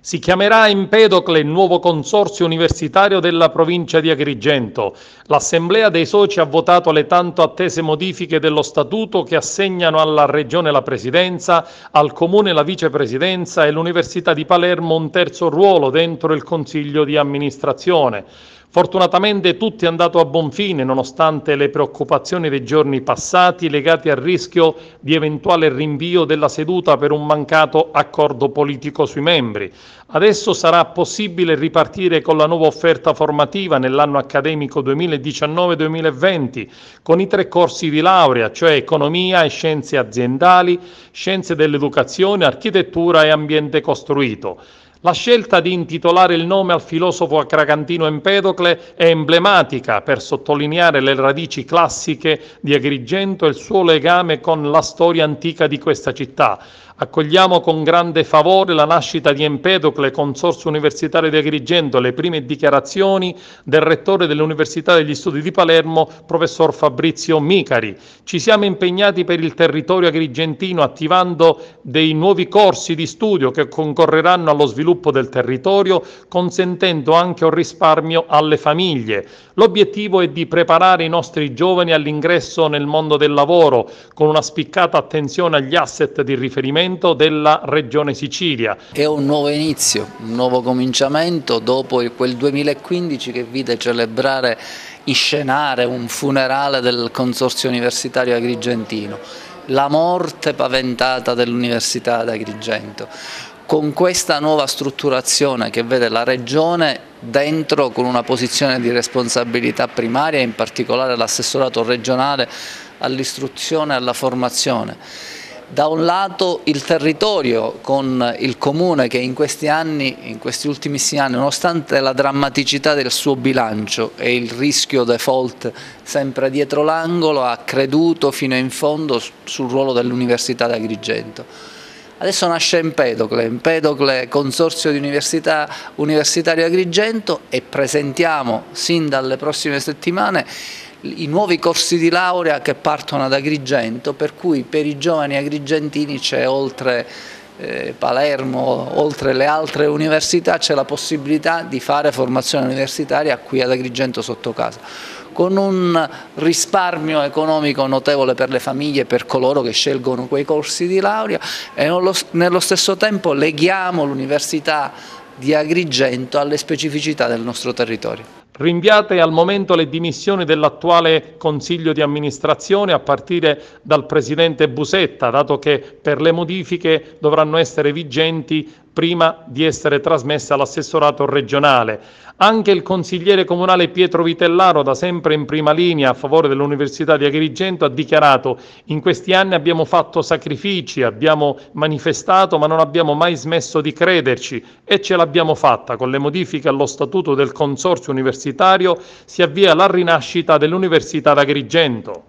Si chiamerà Empedocle il nuovo consorzio universitario della provincia di Agrigento. L'Assemblea dei Soci ha votato le tanto attese modifiche dello Statuto che assegnano alla Regione la presidenza, al Comune la vicepresidenza e all'Università di Palermo un terzo ruolo dentro il Consiglio di amministrazione. Fortunatamente tutto è andato a buon fine, nonostante le preoccupazioni dei giorni passati legate al rischio di eventuale rinvio della seduta per un mancato accordo politico sui membri. Adesso sarà possibile ripartire con la nuova offerta formativa nell'anno accademico 2019-2020, con i 3 corsi di laurea, cioè economia e scienze aziendali, scienze dell'educazione, architettura e ambiente costruito. La scelta di intitolare il nome al filosofo acracantino Empedocle è emblematica per sottolineare le radici classiche di Agrigento e il suo legame con la storia antica di questa città. Accogliamo con grande favore la nascita di Empedocle, Consorzio Universitario di Agrigento, e le prime dichiarazioni del rettore dell'Università degli Studi di Palermo, professor Fabrizio Micari. Ci siamo impegnati per il territorio agrigentino attivando dei nuovi corsi di studio che concorreranno allo sviluppo del territorio, consentendo anche un risparmio alle famiglie. L'obiettivo è di preparare i nostri giovani all'ingresso nel mondo del lavoro, con una spiccata attenzione agli asset di riferimento della Regione Sicilia. È un nuovo inizio, un nuovo cominciamento dopo quel 2015 che vide celebrare, inscenare un funerale del Consorzio Universitario Agrigentino, la morte paventata dell'Università d'Agrigento. Con questa nuova strutturazione che vede la Regione dentro con una posizione di responsabilità primaria, in particolare l'assessorato regionale all'istruzione e alla formazione. Da un lato il territorio con il Comune che in questi ultimissimi anni, nonostante la drammaticità del suo bilancio e il rischio default sempre dietro l'angolo, ha creduto fino in fondo sul ruolo dell'Università d'Agrigento. Adesso nasce Empedocle, Consorzio di Universitario Agrigento, e presentiamo sin dalle prossime settimane i nuovi corsi di laurea che partono ad Agrigento, per cui per i giovani agrigentini c'è, oltre Palermo, oltre le altre università, c'è la possibilità di fare formazione universitaria qui ad Agrigento sotto casa, con un risparmio economico notevole per le famiglie e per coloro che scelgono quei corsi di laurea, e nello stesso tempo leghiamo l'Università di Agrigento alle specificità del nostro territorio. Rinviate al momento le dimissioni dell'attuale Consiglio di amministrazione a partire dal Presidente Busetta, dato che per le modifiche dovranno essere vigenti prima di essere trasmesse all'assessorato regionale. Anche il consigliere comunale Pietro Vitellaro, da sempre in prima linea a favore dell'Università di Agrigento, ha dichiarato: in questi anni abbiamo fatto sacrifici, abbiamo manifestato, ma non abbiamo mai smesso di crederci, e ce l'abbiamo fatta. Con le modifiche allo Statuto del Consorzio Universitario si avvia la rinascita dell'Università d'Agrigento.